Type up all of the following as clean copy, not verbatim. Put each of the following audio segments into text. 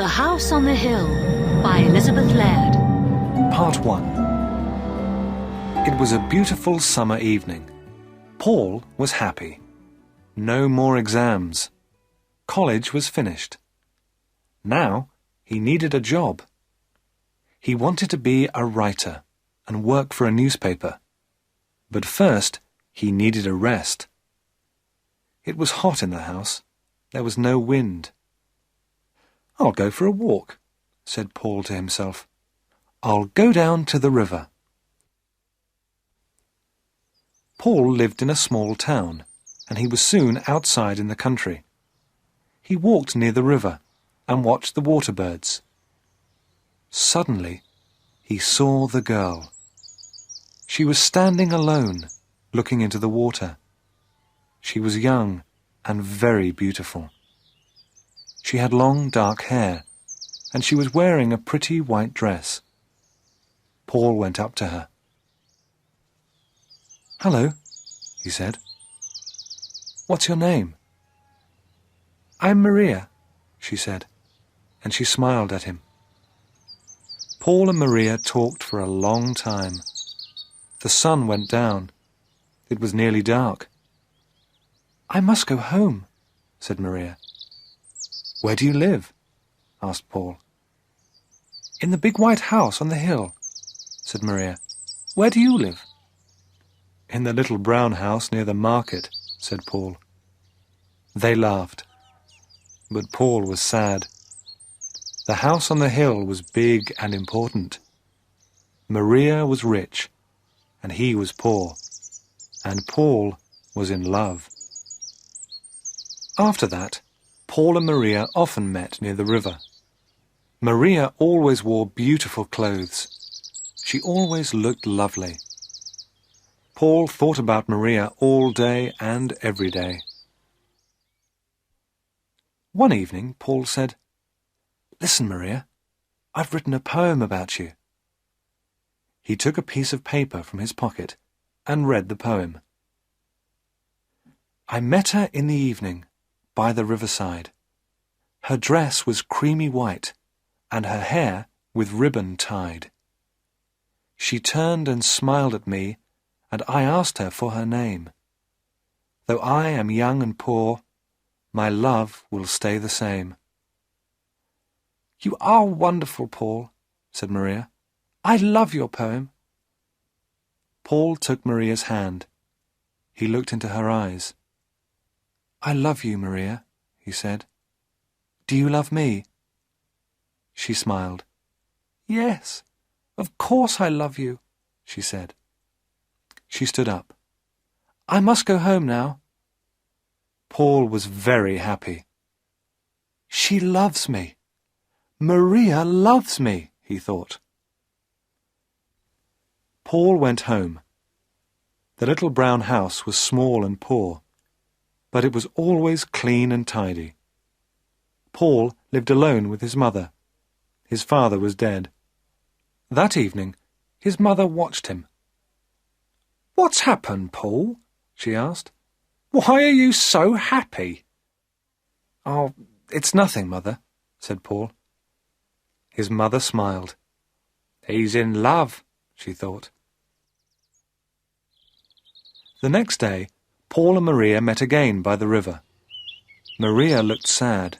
The House on the Hill by Elizabeth Laird. Part 1. It was a beautiful summer evening. Paul was happy. No more exams. College was finished. Now he needed a job. He wanted to be a writer and work for a newspaper. But first he needed a rest. It was hot in the house. There was no wind. "I'll go for a walk," said Paul to himself. "I'll go down to the river." Paul lived in a small town, and he was soon outside in the country. He walked near the river and watched the water birds. Suddenly, he saw the girl. She was standing alone, looking into the water. She was young and very beautiful. She had long dark hair, and she was wearing a pretty white dress. Paul went up to her. "Hello," he said. "What's your name?" "I'm Maria," she said, and she smiled at him. Paul and Maria talked for a long time. The sun went down. It was nearly dark. "I must go home," said Maria. "Where do you live?" asked Paul. "In the big white house on the hill," said Maria. "Where do you live?" "In the little brown house near the market," said Paul. They laughed, but Paul was sad. The house on the hill was big and important. Maria was rich, and he was poor, and Paul was in love. After that, Paul and Maria often met near the river. Maria always wore beautiful clothes. She always looked lovely. Paul thought about Maria all day and every day. One evening, Paul said, "Listen, Maria, I've written a poem about you." He took a piece of paper from his pocket and read the poem. "I met her in the evening by the riverside. Her dress was creamy white, and her hair with ribbon tied. She turned and smiled at me, and I asked her for her name. Though I am young and poor, my love will stay the same." "You are wonderful, Paul," said Maria. "I love your poem." Paul took Maria's hand. He looked into her eyes. "I love you, Maria," he said. "Do you love me?" She smiled. "Yes, of course I love you," she said. She stood up. "I must go home now." Paul was very happy. "She loves me. Maria loves me," he thought. Paul went home. The little brown house was small and poor, but it was always clean and tidy. Paul lived alone with his mother. His father was dead. That evening, his mother watched him. "What's happened, Paul?" she asked. "Why are you so happy?" "Oh, it's nothing, Mother," said Paul. His mother smiled. "He's in love," she thought. The next day, Paul and Maria met again by the river. Maria looked sad,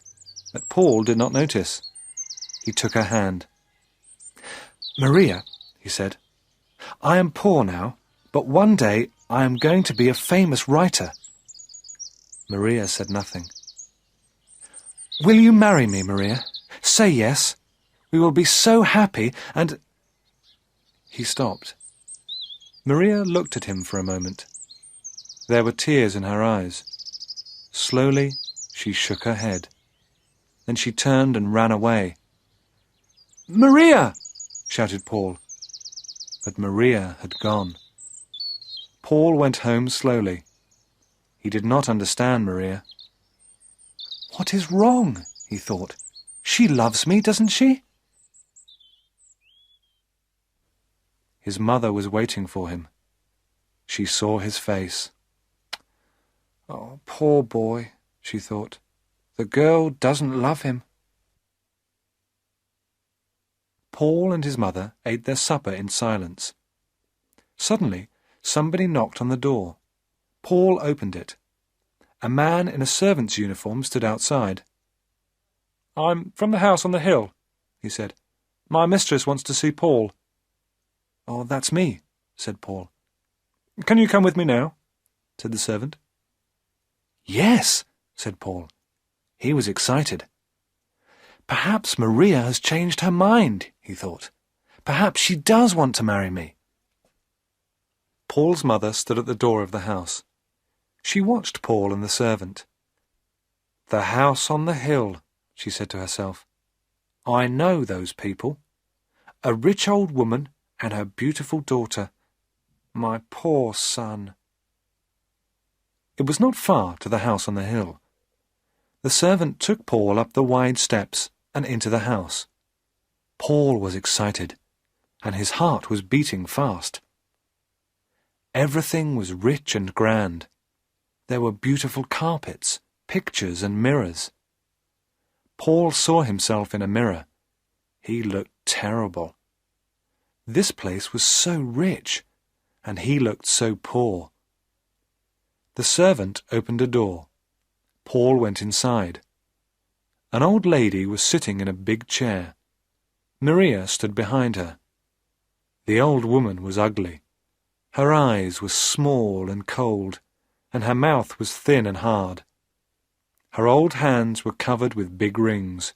but Paul did not notice. He took her hand. "Maria," he said, "I am poor now, but one day I am going to be a famous writer." Maria said nothing. "Will you marry me, Maria? Say yes. We will be so happy and—" He stopped. Maria looked at him for a moment. There were tears in her eyes. Slowly, she shook her head. Then she turned and ran away. "Maria!" shouted Paul. But Maria had gone. Paul went home slowly. He did not understand Maria. "What is wrong?" he thought. "She loves me, doesn't she?" His mother was waiting for him. She saw his face. "Oh, poor boy," she thought. "The girl doesn't love him." Paul and his mother ate their supper in silence. Suddenly, somebody knocked on the door. Paul opened it. A man in a servant's uniform stood outside. "I'm from the house on the hill," he said. "My mistress wants to see Paul." "Oh, that's me," said Paul. "Can you come with me now?" said the servant. "Yes," said Paul. He was excited. "Perhaps Maria has changed her mind," he thought. "Perhaps she does want to marry me." Paul's mother stood at the door of the house. She watched Paul and the servant. "The house on the hill," she said to herself. "I know those people. A rich old woman and her beautiful daughter. My poor son." It was not far to the house on the hill. The servant took Paul up the wide steps and into the house. Paul was excited, and his heart was beating fast. Everything was rich and grand. There were beautiful carpets, pictures and mirrors. Paul saw himself in a mirror. He looked terrible. This place was so rich, and he looked so poor. The servant opened a door. Paul went inside. An old lady was sitting in a big chair. Maria stood behind her. The old woman was ugly. Her eyes were small and cold, and her mouth was thin and hard. Her old hands were covered with big rings.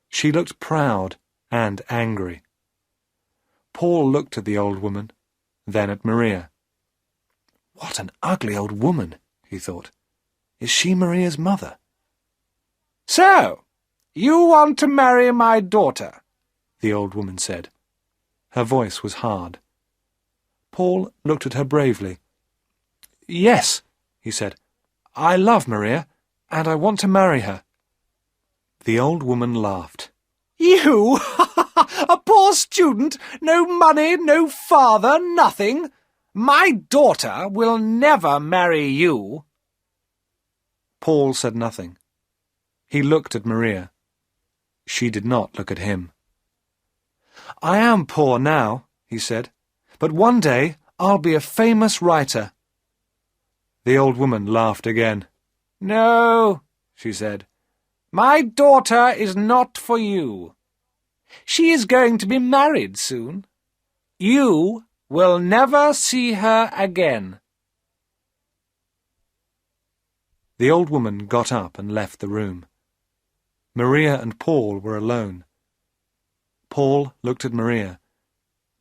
She looked proud and angry. Paul looked at the old woman, then at Maria. "What an ugly old woman," he thought. "Is she Maria's mother?" "So, you want to marry my daughter?" the old woman said. Her voice was hard. Paul looked at her bravely. "Yes," he said. "I love Maria, and I want to marry her." The old woman laughed. "You? A poor student? No money, no father, nothing? My daughter will never marry you." Paul said nothing. He looked at Maria. She did not look at him. "I am poor now," he said, "but one day I'll be a famous writer." The old woman laughed again. "No," she said, "my daughter is not for you. She is going to be married soon. You will never see her again." The old woman got up and left the room. Maria and Paul were alone. Paul looked at Maria,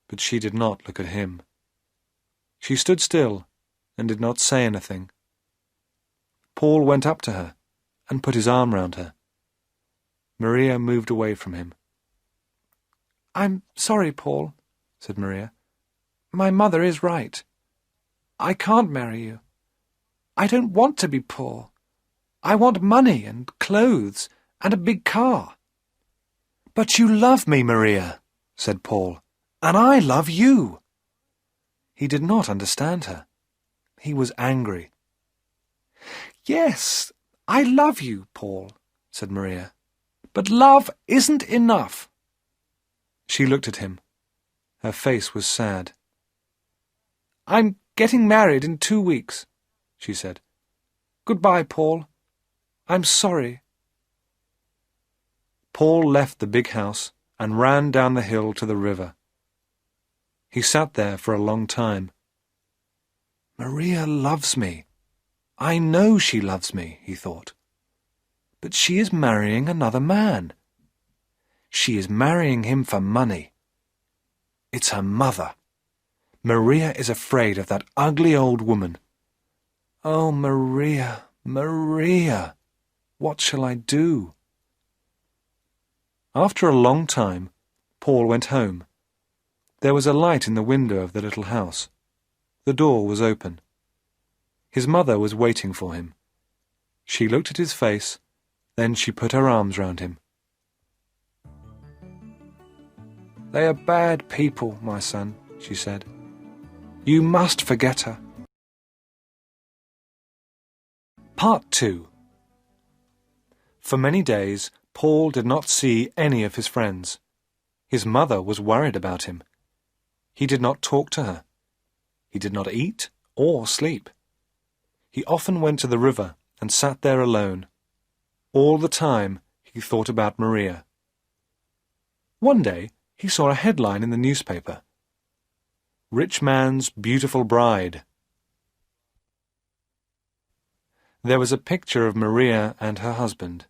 but she did not look at him. She stood still and did not say anything. Paul went up to her and put his arm round her. Maria moved away from him. "I'm sorry, Paul," said Maria. "My mother is right. I can't marry you. I don't want to be poor. I want money and clothes and a big car." "But you love me, Maria," said Paul, "and I love you." He did not understand her. He was angry. "Yes, I love you, Paul," said Maria, "but love isn't enough." She looked at him. Her face was sad. "I'm getting married in 2 weeks," she said. "Goodbye, Paul. I'm sorry." Paul left the big house and ran down the hill to the river. He sat there for a long time. "Maria loves me. I know she loves me," he thought. "But she is marrying another man. She is marrying him for money. It's her mother. Maria is afraid of that ugly old woman. Oh, Maria, Maria, what shall I do?" After a long time, Paul went home. There was a light in the window of the little house. The door was open. His mother was waiting for him. She looked at his face, then she put her arms round him. "They are bad people, my son," she said. "You must forget her." Part 2. For many days, Paul did not see any of his friends. His mother was worried about him. He did not talk to her. He did not eat or sleep. He often went to the river and sat there alone. All the time he thought about Maria. One day he saw a headline in the newspaper. Rich Man's Beautiful Bride. There was a picture of Maria and her husband.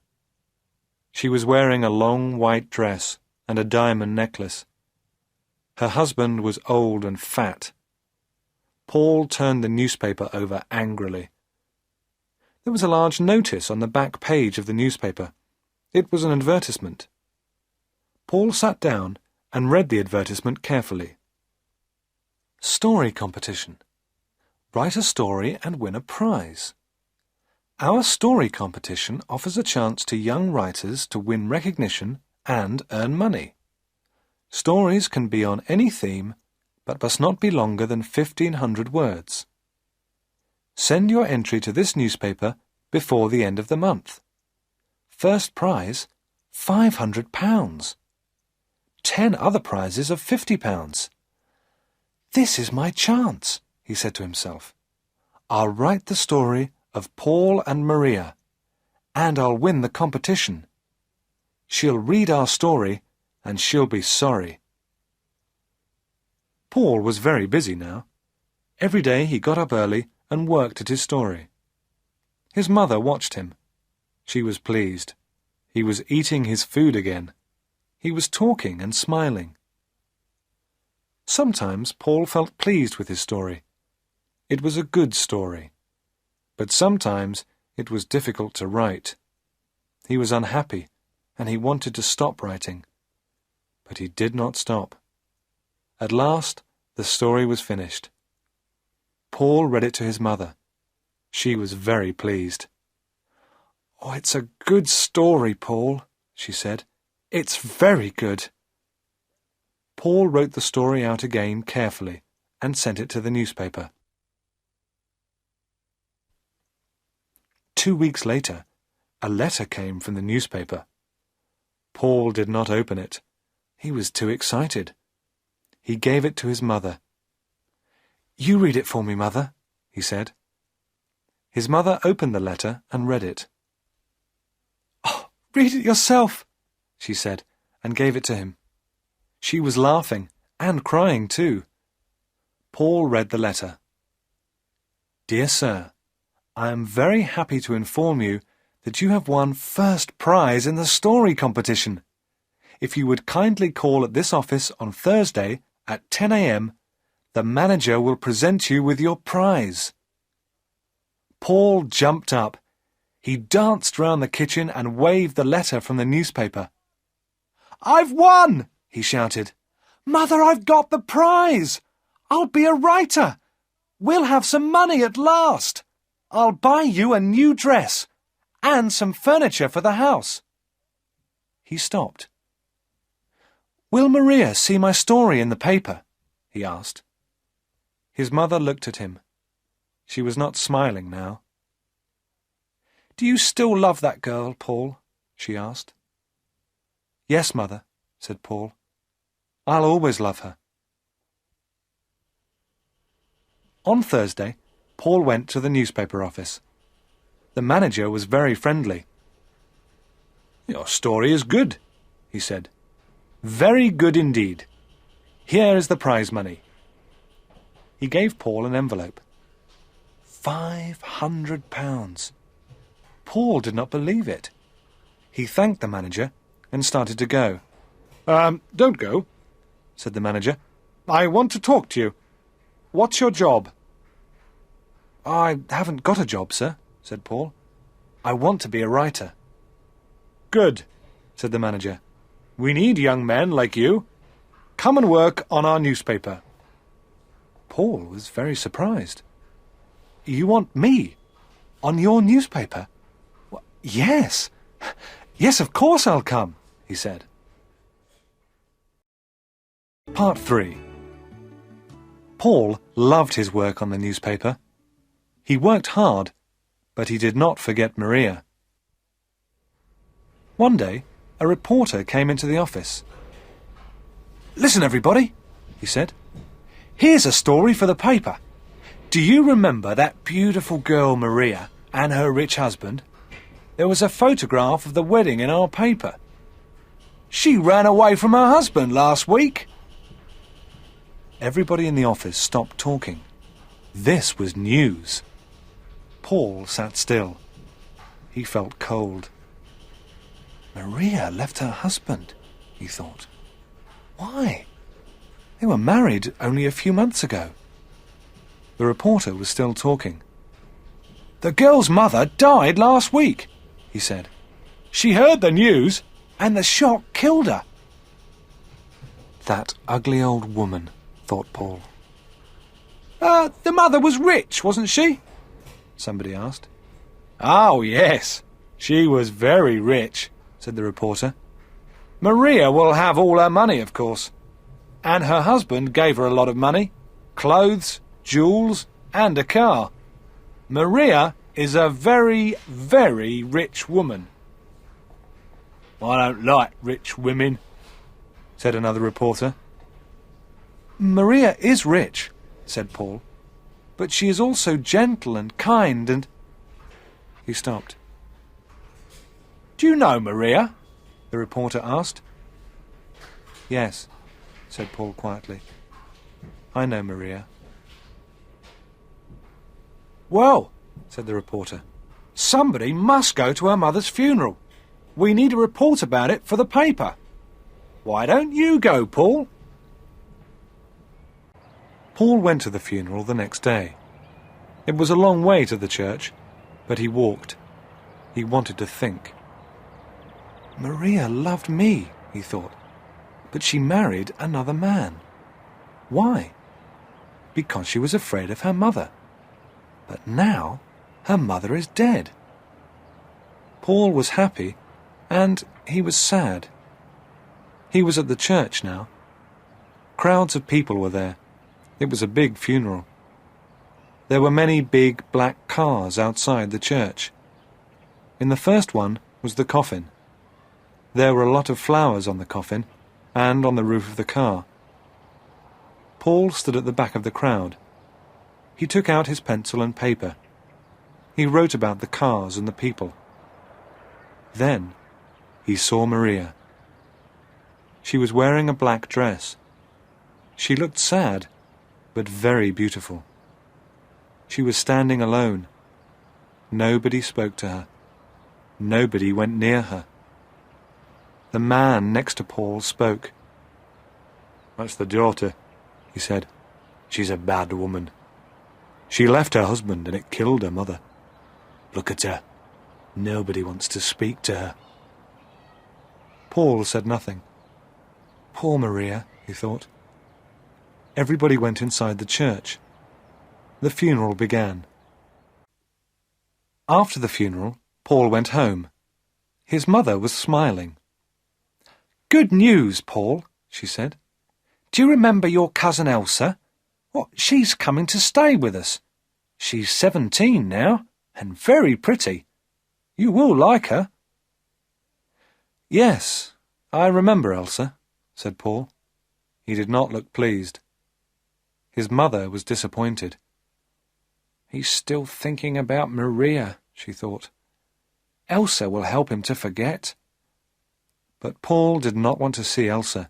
She was wearing a long white dress and a diamond necklace. Her husband was old and fat. Paul turned the newspaper over angrily. There was a large notice on the back page of the newspaper. It was an advertisement. Paul sat down and read the advertisement carefully. Story competition. Write a story and win a prize. Our story competition offers a chance to young writers to win recognition and earn money. Stories can be on any theme, but must not be longer than 1,500 words. Send your entry to this newspaper before the end of the month. First prize, £500. 10 other prizes of £50. This is my chance, he said to himself. I'll write the story of Paul and Maria, and I'll win the competition. She'll read our story, and she'll be sorry. Paul was very busy now. Every day he got up early and worked at his story. His mother watched him. She was pleased. He was eating his food again. He was talking and smiling. Sometimes Paul felt pleased with his story. It was a good story. But sometimes it was difficult to write. He was unhappy, and he wanted to stop writing. But he did not stop. At last, the story was finished. Paul read it to his mother. She was very pleased. "Oh, it's a good story, Paul," she said. "It's very good." Paul wrote the story out again carefully and sent it to the newspaper. 2 weeks later, a letter came from the newspaper. Paul did not open it. He was too excited. He gave it to his mother. "You read it for me, Mother," he said. His mother opened the letter and read it. "Oh, read it yourself," she said, and gave it to him. She was laughing and crying too. Paul read the letter. "Dear Sir, I am very happy to inform you that you have won first prize in the story competition. If you would kindly call at this office on Thursday at 10 a.m., the manager will present you with your prize." Paul jumped up. He danced round the kitchen and waved the letter from the newspaper. "I've won!" he shouted. "Mother, I've got the prize! I'll be a writer! We'll have some money at last! I'll buy you a new dress and some furniture for the house." He stopped. "Will Maria see my story in the paper?" he asked. His mother looked at him. She was not smiling now. "Do you still love that girl, Paul?" she asked. "Yes, Mother," said Paul. "I'll always love her." On Thursday, Paul went to the newspaper office. The manager was very friendly. "Your story is good," he said. "Very good indeed. Here is the prize money." He gave Paul an envelope. £500. Paul did not believe it. He thanked the manager and started to go. Don't go," said the manager. "I want to talk to you. What's your job?" "I haven't got a job, sir," said Paul. "I want to be a writer." "Good," said the manager. "We need young men like you. Come and work on our newspaper." Paul was very surprised. "You want me? On your newspaper?" "Yes. Yes, of course I'll come," he said. Part 3. Paul loved his work on the newspaper. He worked hard, but he did not forget Maria. One day, a reporter came into the office. Listen, everybody, he said. Here's a story for the paper. Do you remember that beautiful girl Maria and her rich husband? There was a photograph of the wedding in our paper. She ran away from her husband last week. Everybody in the office stopped talking. This was news. Paul sat still. He felt cold. Maria left her husband, he thought. Why? They were married only a few months ago. The reporter was still talking. The girl's mother died last week, he said. She heard the news, and the shock killed her. That ugly old woman, thought Paul. The mother was rich, wasn't she? Somebody asked. Oh, yes. She was very rich, said the reporter. Maria will have all her money, of course. And her husband gave her a lot of money, clothes, jewels, and a car. Maria is a very, very rich woman. I don't like rich women, said another reporter. Maria is rich, said Paul, but she is also gentle and kind and... He stopped. Do you know Maria? The reporter asked. Yes, said Paul quietly. I know Maria. Well, said the reporter, somebody must go to her mother's funeral. We need a report about it for the paper. Why don't you go, Paul? Paul went to the funeral the next day. It was a long way to the church, but he walked. He wanted to think. Maria loved me, he thought, but she married another man. Why? Because she was afraid of her mother. But now her mother is dead. Paul was happy, and he was sad. He was at the church now. Crowds of people were there. It was a big funeral. There were many big black cars outside the church. In the first one was the coffin. There were a lot of flowers on the coffin and on the roof of the car. Paul stood at the back of the crowd. He took out his pencil and paper. He wrote about the cars and the people. Then he saw Maria. She was wearing a black dress. She looked sad, but very beautiful. She was standing alone. Nobody spoke to her. Nobody went near her. The man next to Paul spoke. "That's the daughter," he said. "She's a bad woman. She left her husband and it killed her mother. Look at her. Nobody wants to speak to her." Paul said nothing. Poor Maria, he thought. Everybody went inside the church. The funeral began. After the funeral, Paul went home. His mother was smiling. "Good news, Paul," she said. "Do you remember your cousin Elsa? Well, she's coming to stay with us. She's 17 now, and very pretty. You will like her." "Yes, I remember Elsa," said Paul. He did not look pleased. His mother was disappointed. "He's still thinking about Maria," she thought. "Elsa will help him to forget." But Paul did not want to see Elsa.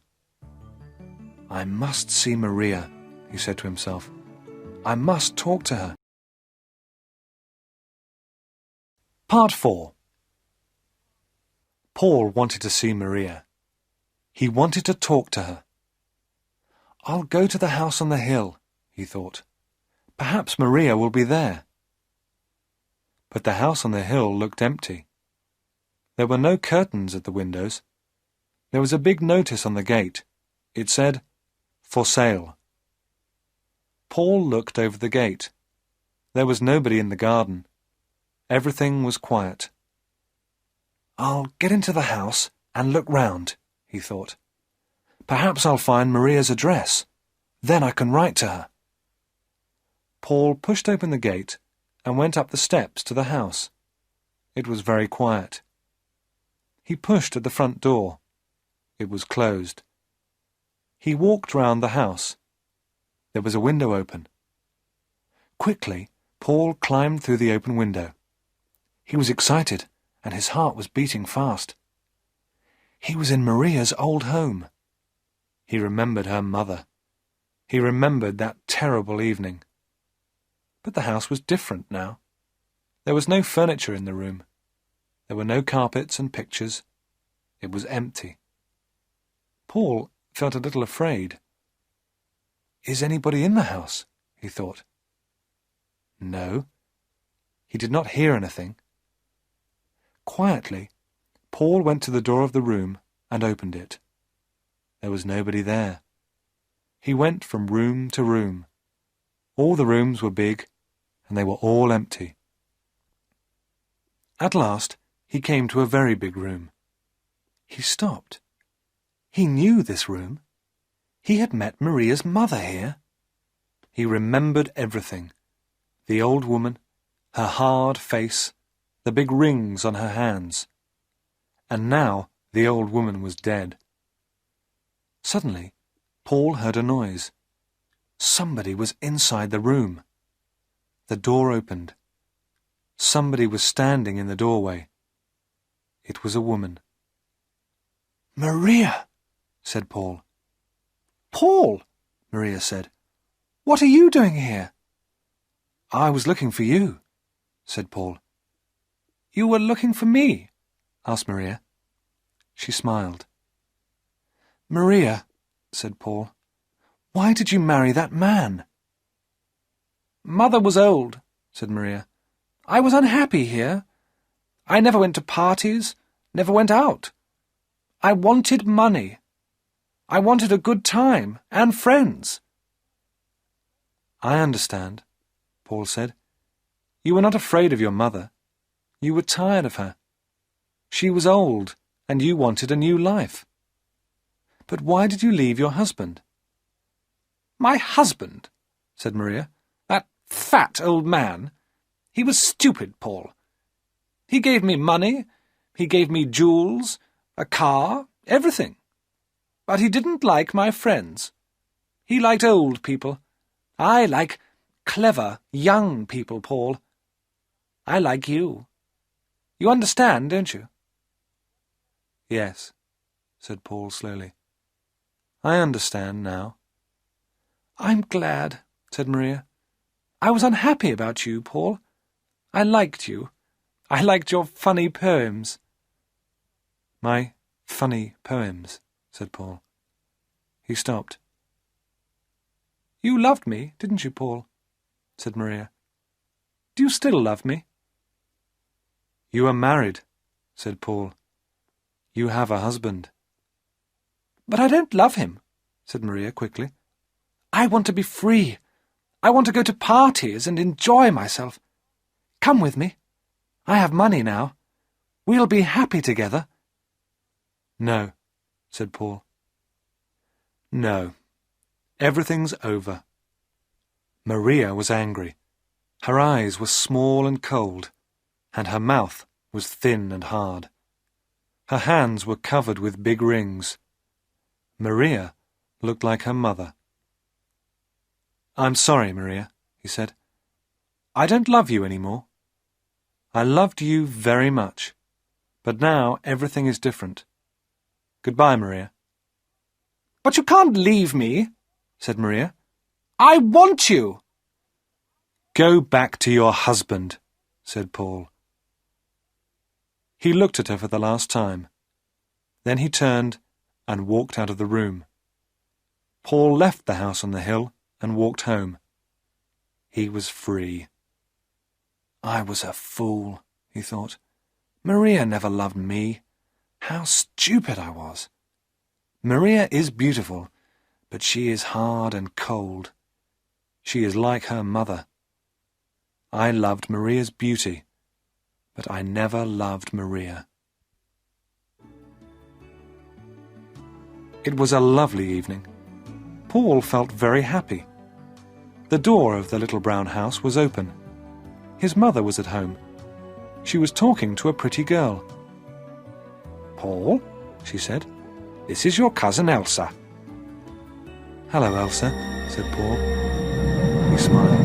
"I must see Maria," he said to himself. "I must talk to her." Part 4. Paul wanted to see Maria. He wanted to talk to her. "I'll go to the house on the hill," he thought. "Perhaps Maria will be there." But the house on the hill looked empty. There were no curtains at the windows. There was a big notice on the gate. It said, "For sale." Paul looked over the gate. There was nobody in the garden. Everything was quiet. "I'll get into the house and look round," he thought. "Perhaps I'll find Maria's address. Then I can write to her." Paul pushed open the gate and went up the steps to the house. It was very quiet. He pushed at the front door. It was closed. He walked round the house. There was a window open. Quickly, Paul climbed through the open window. He was excited, and his heart was beating fast. He was in Maria's old home. He remembered her mother. He remembered that terrible evening. But the house was different now. There was no furniture in the room. There were no carpets and pictures. It was empty. Paul felt a little afraid. Is anybody in the house? He thought. No. He did not hear anything. Quietly, Paul went to the door of the room and opened it. There was nobody there. He went from room to room. All the rooms were big, and they were all empty. At last, he came to a very big room. He stopped. He knew this room. He had met Maria's mother here. He remembered everything. The old woman, her hard face, the big rings on her hands. And now the old woman was dead. Suddenly, Paul heard a noise. Somebody was inside the room. The door opened. Somebody was standing in the doorway. It was a woman. "Maria," said Paul. "Paul," Maria said, "what are you doing here?" "I was looking for you," said Paul. "You were looking for me?" asked Maria. She smiled. "Maria," said Paul, "why did you marry that man?" "Mother was old," said Maria. "I was unhappy here. I never went to parties, never went out. I wanted money. I wanted a good time and friends." "I understand," Paul said. "You were not afraid of your mother. You were tired of her. She was old, and you wanted a new life. But why did you leave your husband?" "My husband," said Maria. "That fat old man. He was stupid, Paul. He gave me money, he gave me jewels, a car, everything. But he didn't like my friends. He liked old people. I like clever, young people, Paul. I like you. You understand, don't you?" "Yes," said Paul slowly. "I understand now." "I'm glad," said Maria. "I was unhappy about you, Paul. I liked you. I liked your funny poems." "My funny poems," said Paul. He stopped. "You loved me, didn't you, Paul?" said Maria. "Do you still love me?" "You are married," said Paul. "You have a husband." "But I don't love him," said Maria quickly. "I want to be free. I want to go to parties and enjoy myself. Come with me. I have money now. We'll be happy together." "No," said Paul. "No. Everything's over." Maria was angry. Her eyes were small and cold, and her mouth was thin and hard. Her hands were covered with big rings. Maria looked like her mother. "I'm sorry, Maria," he said. "I don't love you any more. I loved you very much, but now everything is different. Goodbye, Maria." "But you can't leave me," said Maria. "I want you." "Go back to your husband," said Paul. He looked at her for the last time. Then he turned and walked out of the room. Paul left the house on the hill and walked home. He was free. "I was a fool," he thought. "Maria never loved me. How stupid I was. Maria is beautiful, but she is hard and cold. She is like her mother. I loved Maria's beauty, but I never loved Maria." It was a lovely evening. Paul felt very happy. The door of the little brown house was open. His mother was at home. She was talking to a pretty girl. "Paul," she said, "this is your cousin Elsa." "Hello, Elsa," said Paul. He smiled.